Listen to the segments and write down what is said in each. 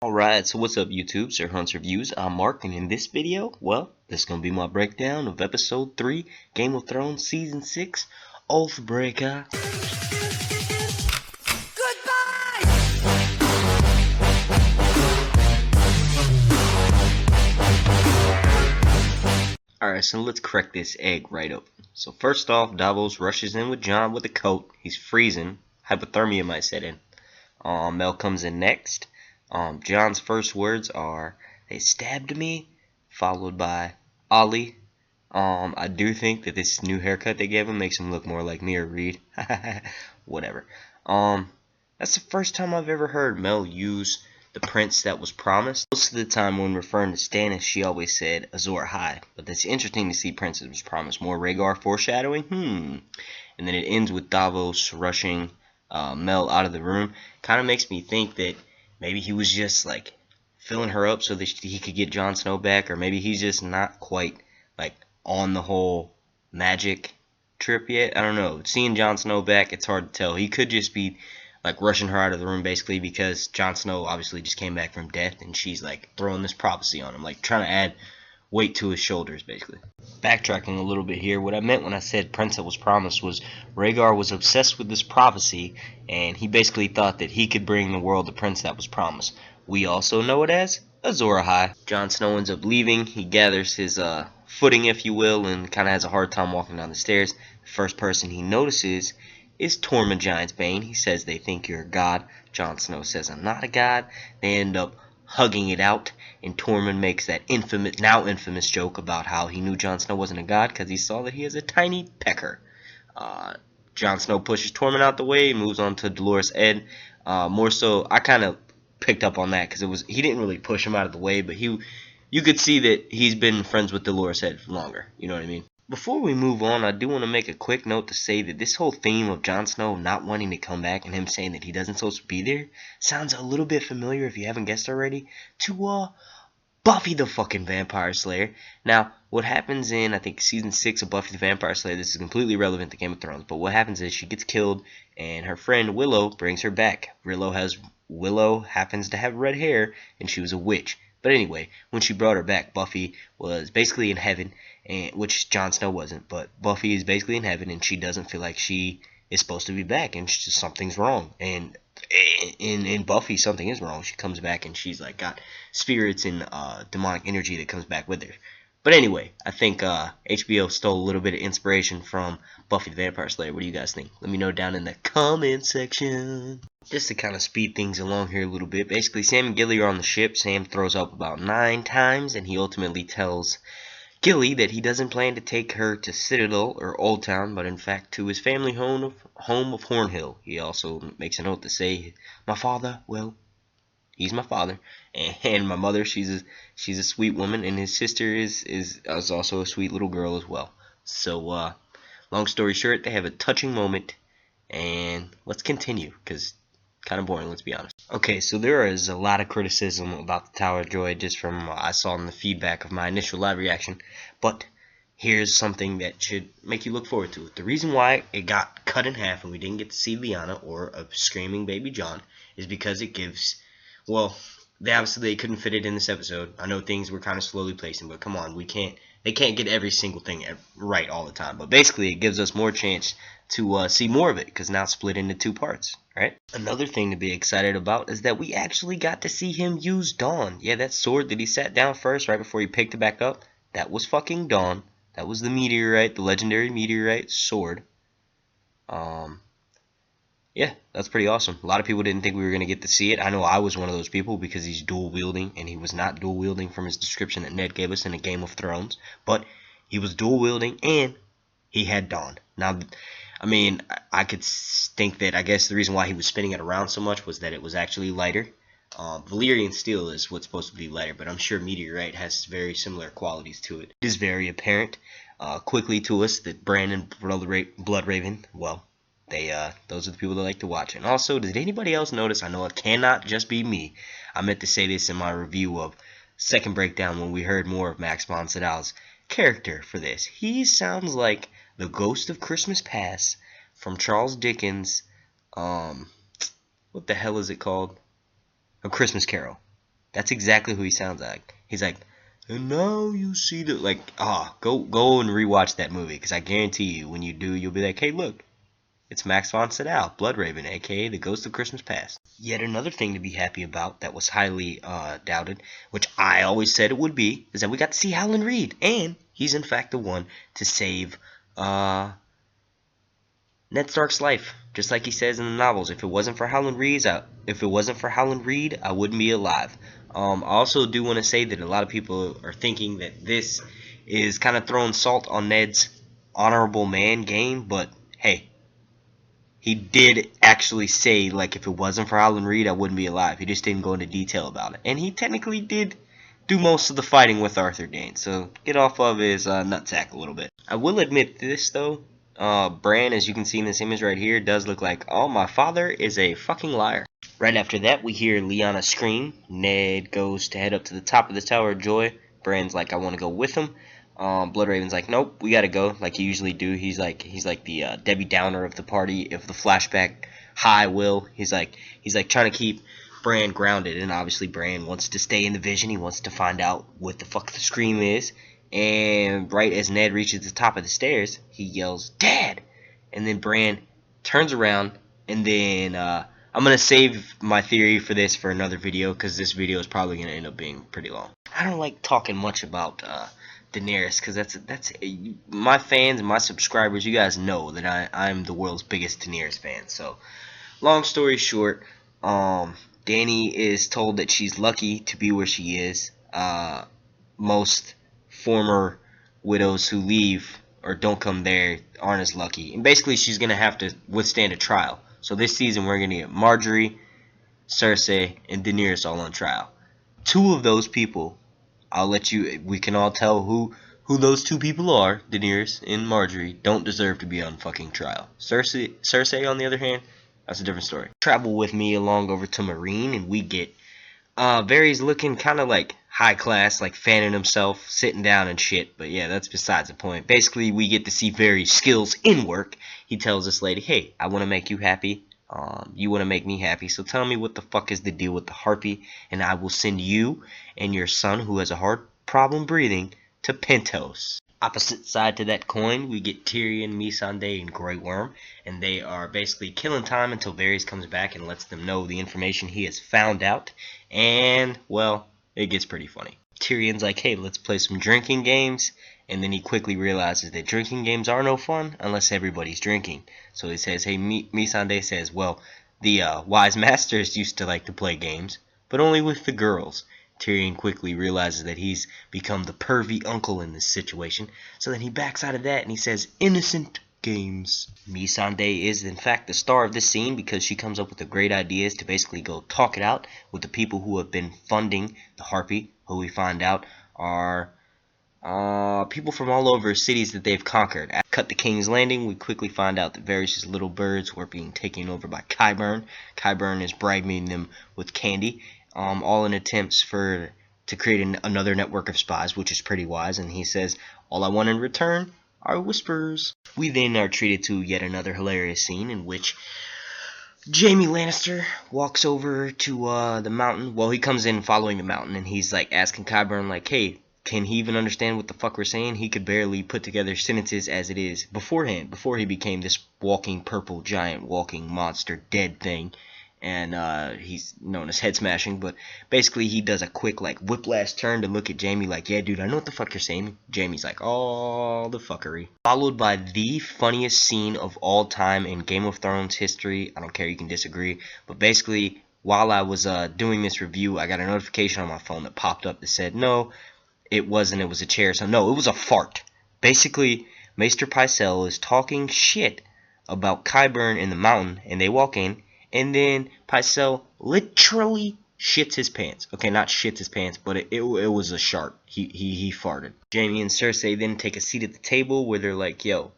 Alright, so what's up YouTube, Sir Hunt's Reviews. I'm Mark, and in this video, well, this is going to be my breakdown of Episode 3, Game of Thrones Season 6, Oathbreaker. Alright, so let's crack this egg right open. So first off, Davos rushes in with Jon with a coat. He's freezing. Hypothermia might set in. Mel comes in next. Jon's first words are, "They stabbed me," followed by Ollie. I do think that this new haircut they gave him makes him look more like me or Reed. Whatever. That's the first time I've ever heard Mel use the prince that was promised. Most of the time when referring to Stannis, she always said Azor High. But that's interesting to see prince that was promised. More Rhaegar foreshadowing? And then it ends with Davos rushing Mel out of the room. Kind of makes me think that maybe he was just like filling her up so that he could get Jon Snow back, or maybe he's just not quite like on the whole magic trip yet. I don't know. Seeing Jon Snow back, it's hard to tell. He could just be like rushing her out of the room basically because Jon Snow obviously just came back from death and she's like throwing this prophecy on him, like trying to add weight to his shoulders basically. Backtracking a little bit here, what I meant when I said prince that was promised was Rhaegar was obsessed with this prophecy and he basically thought that he could bring the world the prince that was promised. We also know it as Azor Ahai. Jon Snow ends up leaving. He gathers his footing, if you will, and kind of has a hard time walking down the stairs. The first person he notices is Tormund Giantsbane. He says they think you're a god. Jon Snow says I'm not a god. They end up hugging it out, and Tormund makes that now infamous joke about how he knew Jon Snow wasn't a god because he saw that he has a tiny pecker. Jon Snow pushes Tormund out the way, moves on to Dolorous Edd. More so, I kind of picked up on that because he didn't really push him out of the way, but you could see that he's been friends with Dolorous Edd longer. You know what I mean? Before we move on, I do want to make a quick note to say that this whole theme of Jon Snow not wanting to come back and him saying that he doesn't supposed to be there sounds a little bit familiar, if you haven't guessed already, to Buffy the fucking Vampire Slayer. Now, what happens in, I think, Season 6 of Buffy the Vampire Slayer, this is completely relevant to Game of Thrones, but what happens is she gets killed and her friend Willow brings her back. Willow happens to have red hair and she was a witch. But anyway, when she brought her back, Buffy was basically in heaven, and which Jon Snow wasn't. But Buffy is basically in heaven, and she doesn't feel like she is supposed to be back, and something's wrong. And in Buffy, something is wrong. She comes back, and she's like got spirits and demonic energy that comes back with her. But anyway, I think HBO stole a little bit of inspiration from Buffy the Vampire Slayer. What do you guys think? Let me know down in the comment section. Just to kind of speed things along here a little bit, basically Sam and Gilly are on the ship. Sam throws up about 9 times, and he ultimately tells Gilly that he doesn't plan to take her to Citadel or Old Town, but in fact to his family home of Hornhill. He also makes a note to say, my father, well, he's my father, and my mother, she's a sweet woman, and his sister is also a sweet little girl as well. So, long story short, they have a touching moment, and let's continue, because kind of boring, let's be honest. Okay, so there is a lot of criticism about the Tower of Joy just from what I saw in the feedback of my initial live reaction, but here's something that should make you look forward to it. The reason why it got cut in half and we didn't get to see Lyanna or a screaming baby Jon is because it gives, well, they couldn't fit it in this episode. I know things were kind of slowly placing, but come on, they can't get every single thing right all the time. But basically, it gives us more chance to see more of it because now it's split into 2 parts, right? Another thing to be excited about is that we actually got to see him use Dawn. Yeah, that sword that he sat down first right before he picked it back up, that was fucking Dawn. That was the meteorite, the legendary meteorite sword. Yeah, that's pretty awesome. A lot of people didn't think we were going to get to see it. I know I was one of those people because he's dual wielding, and he was not dual wielding from his description that Ned gave us in a Game of Thrones, but he was dual wielding and he had Dawn. Now, I mean, I could think that I guess the reason why he was spinning it around so much was that it was actually lighter. Valyrian steel is what's supposed to be lighter, but I'm sure meteorite has very similar qualities to it. It is very apparent quickly to us that Bran and Bloodraven, well, those are the people that like to watch. And also, did anybody else notice? I know it cannot just be me. I meant to say this in my review of second breakdown when we heard more of Max von Sydow's character for this. He sounds like the ghost of Christmas Past from Charles Dickens. What the hell is it called? A Christmas Carol. That's exactly who he sounds like. He's like, and now you see the like. Go and rewatch that movie, because I guarantee you, when you do, you'll be like, hey, look, it's Max von Sydow, Bloodraven, aka the Ghost of Christmas Past. Yet another thing to be happy about that was highly doubted, which I always said it would be, is that we got to see Howland Reed, and he's in fact the one to save Ned Stark's life, just like he says in the novels. If it wasn't for Howland Reed, I wouldn't be alive. I also do want to say that a lot of people are thinking that this is kind of throwing salt on Ned's honorable man game, but hey, he did actually say, like, if it wasn't for Howland Reed, I wouldn't be alive. He just didn't go into detail about it. And he technically did do most of the fighting with Arthur Dayne, so get off of his nutsack a little bit. I will admit this, though. Bran, as you can see in this image right here, does look like, oh, my father is a fucking liar. Right after that, we hear Lyanna scream. Ned goes to head up to the top of the Tower of Joy. Bran's like, I want to go with him. Bloodraven's like, nope, we gotta go, like he usually do. He's like the Debbie Downer of the party, of the flashback high will. He's like trying to keep Bran grounded, and obviously Bran wants to stay in the vision. He wants to find out what the fuck the scream is. And right as Ned reaches the top of the stairs, he yells, Dad! And then Bran turns around, and then I'm going to save my theory for this for another video, because this video is probably going to end up being pretty long. I don't like talking much about Daenerys, because that's my fans and my subscribers, you guys know that I'm the world's biggest Daenerys fan. So, long story short, Dany is told that she's lucky to be where she is. Most former widows who leave or don't come there aren't as lucky, and basically she's gonna have to withstand a trial. So this season we're gonna get Marjorie, Cersei, and Daenerys all on trial. Two of those people, we can all tell who those two people are, Daenerys and Marjorie, don't deserve to be on fucking trial. Cersei on the other hand, that's a different story. Travel with me along over to Meereen, and we get Varys looking kind of like high class, like fanning himself, sitting down and shit. But yeah, that's besides the point. Basically, we get to see Varys' skills in work. He tells this lady, hey, I want to make you happy. You want to make me happy. So tell me what the fuck is the deal with the harpy, and I will send you and your son, who has a hard problem breathing, to Pentos. Opposite side to that coin, we get Tyrion, Missandei, and Grey Worm, and they are basically killing time until Varys comes back and lets them know the information he has found out. And, well, it gets pretty funny. Tyrion's like, hey, let's play some drinking games, and then he quickly realizes that drinking games are no fun unless everybody's drinking. So he says, hey, Missandei says, well, the wise masters used to like to play games, but only with the girls. Tyrion quickly realizes that he's become the pervy uncle in this situation, so then he backs out of that and he says, innocent games. Missandei is in fact the star of this scene, because she comes up with the great ideas to basically go talk it out with the people who have been funding the Harpy, who we find out are people from all over cities that they've conquered. At Cut the King's Landing, we quickly find out that various little birds were being taken over by Qyburn. Qyburn is bribing them with candy, all in attempts to create another network of spies, which is pretty wise. And he says, all I want in return are whispers. We then are treated to yet another hilarious scene in which Jaime Lannister walks over to the mountain. Well, he comes in following the mountain, and he's like asking Qyburn, like, hey, can he even understand what the fuck we're saying? He could barely put together sentences as it is beforehand, before he became this walking purple giant, walking monster dead thing. And he's known as Head Smashing, but basically he does a quick like whiplash turn to look at Jaime like, yeah dude, I know what the fuck you're saying. Jaime's like, oh, the fuckery. Followed by the funniest scene of all time in Game of Thrones history. I don't care, you can disagree, but basically while I was doing this review, I got a notification on my phone that popped up that said, no, it wasn't, it was a chair. So no, it was a fart. Basically, Maester Pycelle is talking shit about Qyburn in the mountain, and they walk in, and then Pycelle literally shits his pants. Okay, not shits his pants, but it was a shart. He farted. Jaime and Cersei then take a seat at the table where they're like, yo,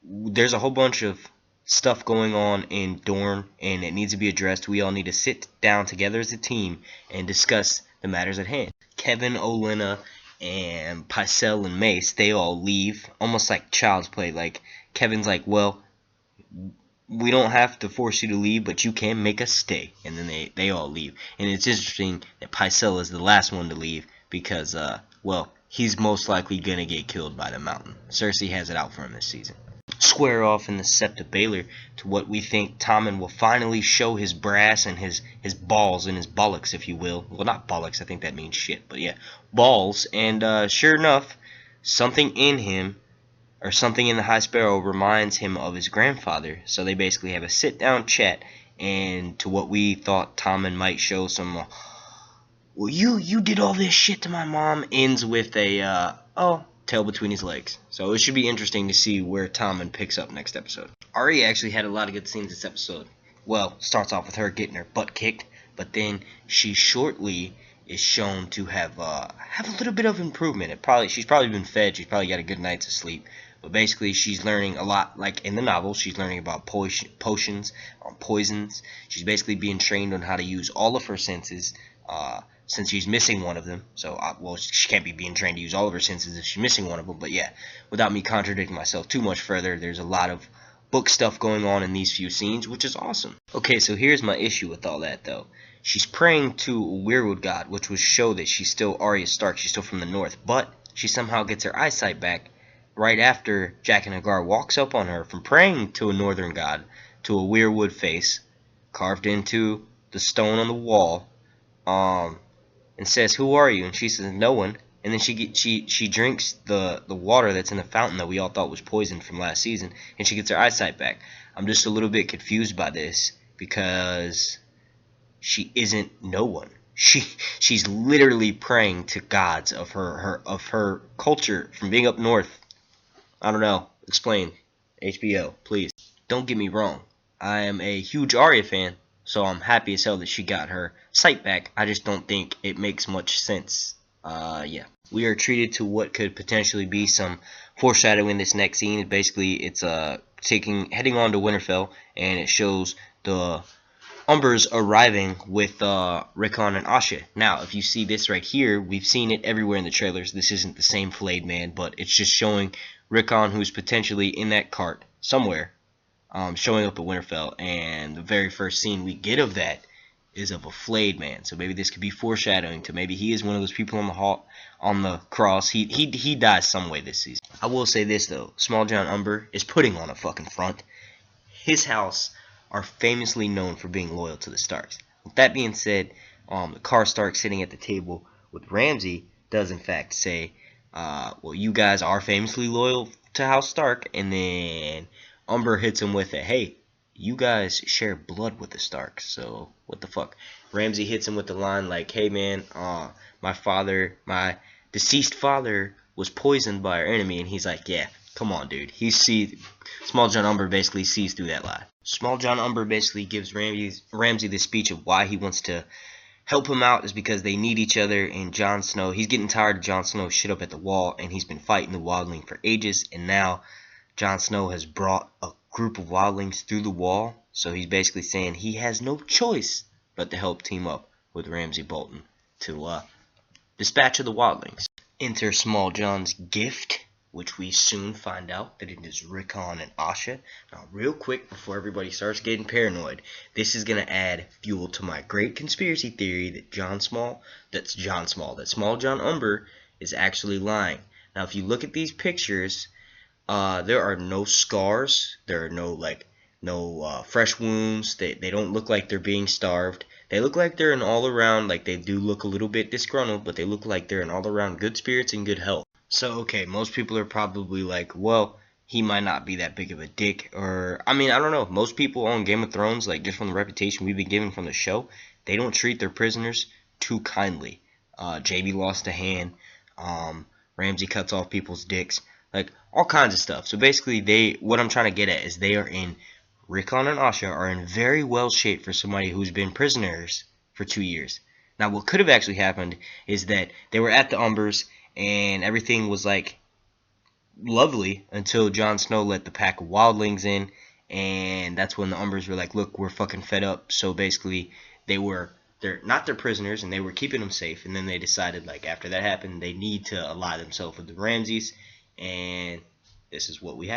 there's a whole bunch of stuff going on in Dorne, and it needs to be addressed. We all need to sit down together as a team and discuss the matters at hand. Kevin, Olenna, and Pycelle and Mace, they all leave, almost like child's play. Like, Kevin's like, well, we don't have to force you to leave, but you can make us stay. And then they all leave. And it's interesting that Pycelle is the last one to leave because, well, he's most likely gonna get killed by the Mountain. Cersei has it out for him this season. Square off in the Sept of Baelor to what we think Tommen will finally show his brass and his balls and his bollocks, if you will. Well, not bollocks, I think that means shit, but yeah, balls. And sure enough, something in him, or something in the High Sparrow, reminds him of his grandfather. So they basically have a sit-down chat, and to what we thought Tommen might show some, well, you did all this shit to my mom, ends with a, tail between his legs. So it should be interesting to see where Tommen picks up next episode. Arya actually had a lot of good scenes this episode. Well, starts off with her getting her butt kicked, but then she shortly is shown to have a little bit of improvement. She's probably been fed. She's probably got a good night's sleep. But basically, she's learning a lot, like in the novel. She's learning about potions, poisons. She's basically being trained on how to use all of her senses, since she's missing one of them. So, well, she can't be being trained to use all of her senses if she's missing one of them. But yeah, without me contradicting myself too much further, there's a lot of book stuff going on in these few scenes, which is awesome. Okay, so here's my issue with all that, though. She's praying to a weirwood god, which would show that she's still Arya Stark. She's still from the north. But she somehow gets her eyesight back right after Jack and Hagar walks up on her from praying to a northern god to a weirwood face carved into the stone on the wall, and says, "Who are you?" And she says, "No one." And then she drinks the water that's in the fountain that we all thought was poisoned from last season, and she gets her eyesight back. I'm just a little bit confused by this because she isn't no one. She's literally praying to gods of her culture from being up north. I don't know. Explain. HBO, please. Don't get me wrong. I am a huge Arya fan, so I'm happy as hell that she got her sight back. I just don't think it makes much sense. Yeah. We are treated to what could potentially be some foreshadowing this next scene. Basically, it's heading on to Winterfell, and it shows the Umbers arriving with Rickon and Asha. Now, if you see this right here, we've seen it everywhere in the trailers. This isn't the same flayed man, but it's just showing Rickon, who's potentially in that cart somewhere, showing up at Winterfell. And the very first scene we get of that is of a flayed man. So maybe this could be foreshadowing to maybe he is one of those people on the cross. He dies some way this season. I will say this though, SmallJon Umber is putting on a fucking front. His house are famously known for being loyal to the Starks. With that being said, the Car Stark sitting at the table with Ramsay does in fact say, well, you guys are famously loyal to House Stark. And then Umber hits him with a, hey, you guys share blood with the Starks, so what the fuck. Ramsay hits him with the line like, hey man, my deceased father was poisoned by our enemy. And he's like, yeah, come on dude. SmallJon Umber basically sees through that lie. SmallJon Umber basically gives Ramsay the speech of why he wants to help him out is because they need each other. And Jon Snow, he's getting tired of Jon Snow's shit up at the wall, and he's been fighting the wildling for ages, and now Jon Snow has brought a group of wildlings through the wall, so he's basically saying he has no choice but to help team up with Ramsay Bolton to dispatch of the wildlings. Enter SmallJon's gift, which we soon find out that it is Rickon and Asha. Now, real quick, before everybody starts getting paranoid, this is going to add fuel to my great conspiracy theory that SmallJon Umber is actually lying. Now, if you look at these pictures, there are no scars. There are no fresh wounds. They don't look like they're being starved. They look like they're in all around, like they do look a little bit disgruntled, but they look like they're in all around good spirits and good health. So, okay, most people are probably like, well, he might not be that big of a dick. Or, I mean, I don't know. Most people on Game of Thrones, like, just from the reputation we've been given from the show, they don't treat their prisoners too kindly. Jamie lost a hand. Ramsay cuts off people's dicks. Like, all kinds of stuff. So, basically, what I'm trying to get at is Rickon and Asha are in very well shape for somebody who's been prisoners for 2 years. Now, what could have actually happened is that they were at the Umbers, and everything was like lovely until Jon Snow let the pack of wildlings in, and that's when the Umbers were like, look, we're fucking fed up. So basically they're not their prisoners, and they were keeping them safe, and then they decided, like, after that happened, they need to ally themselves with the Ramsays, and this is what we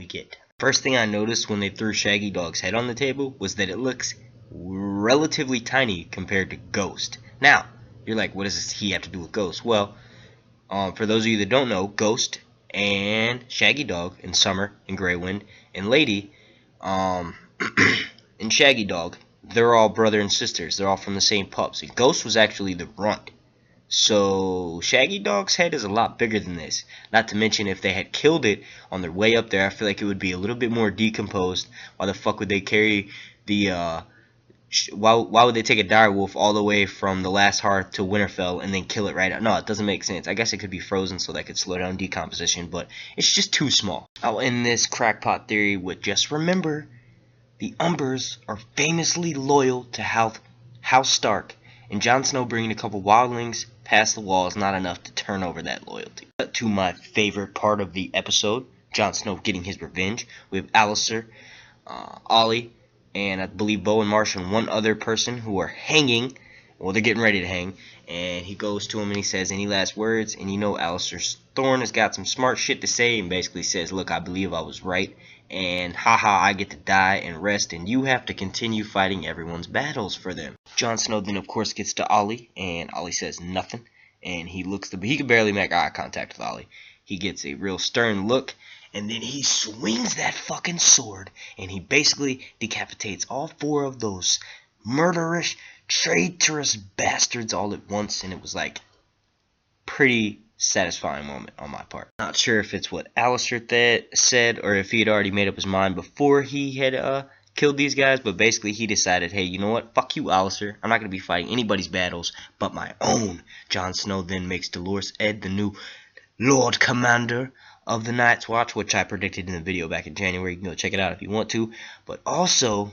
get. First thing I noticed when they threw Shaggy Dog's head on the table was that it looks relatively tiny compared to Ghost. Now, you're like, what does he have to do with Ghost? Well, for those of you that don't know, Ghost and Shaggy Dog and Summer and Grey Wind and Lady and Shaggy Dog, they're all brother and sisters. They're all from the same pups. And Ghost was actually the runt. So Shaggy Dog's head is a lot bigger than this. Not to mention, if they had killed it on their way up there, I feel like it would be a little bit more decomposed. Why the fuck would they carry the why would they take a direwolf all the way from the last hearth to Winterfell and then kill it right out? No, it doesn't make sense. I guess it could be frozen so that could slow down decomposition, but it's just too small. I'll end this crackpot theory with just remember, the Umbers are famously loyal to House Stark, and Jon Snow bringing a couple wildlings past the wall is not enough to turn over that loyalty. To my favorite part of the episode, Jon Snow getting his revenge. We have Alistair, Ollie, and I believe Bo and Marsh and one other person who are hanging. Well, they're getting ready to hang. And he goes to him and he says, any last words? And you know Alistair Thorne has got some smart shit to say and basically says, look, I believe I was right. And haha, I get to die and rest, and you have to continue fighting everyone's battles for them. Jon Snow then, of course, gets to Ollie, and Ollie says nothing. And he can barely make eye contact with Ollie. He gets a real stern look. And then he swings that fucking sword, and he basically decapitates all four of those murderous, traitorous bastards all at once, and it was like pretty satisfying moment on my part. Not sure if it's what Alistair said, or if he had already made up his mind before he had killed these guys, but basically he decided, hey, you know what, fuck you, Alistair, I'm not going to be fighting anybody's battles but my own. Jon Snow then makes Dolorous Edd the new Lord Commander of the Night's Watch, which I predicted in the video back in January. You can go check it out if you want to. But also,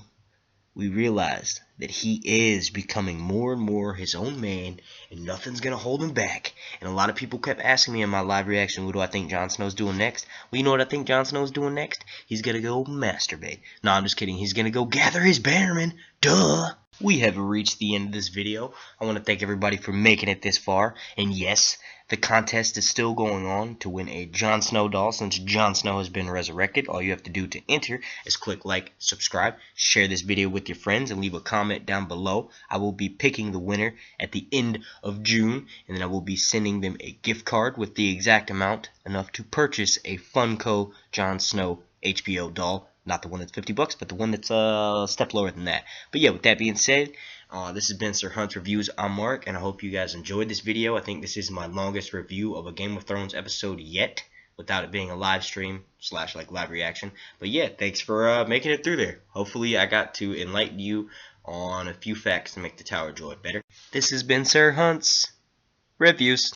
we realized that he is becoming more and more his own man, and nothing's going to hold him back. And a lot of people kept asking me in my live reaction, what do I think Jon Snow's doing next? Well, you know what I think Jon Snow's doing next? He's going to go masturbate. No, I'm just kidding. He's going to go gather his bannermen. Duh! We have reached the end of this video. I want to thank everybody for making it this far. And yes, the contest is still going on to win a Jon Snow doll since Jon Snow has been resurrected. All you have to do to enter is click like, subscribe, share this video with your friends, and leave a comment down below. I will be picking the winner at the end of June, and then I will be sending them a gift card with the exact amount, enough to purchase a Funko Jon Snow HBO doll. Not the one that's $50, but the one that's a step lower than that. But yeah, with that being said, this has been Sir Hunt's Reviews. I'm Mark, and I hope you guys enjoyed this video. I think this is my longest review of a Game of Thrones episode yet, without it being a live stream / like live reaction. But yeah, thanks for making it through there. Hopefully I got to enlighten you on a few facts to make the Tower Droid better. This has been Sir Hunt's Reviews.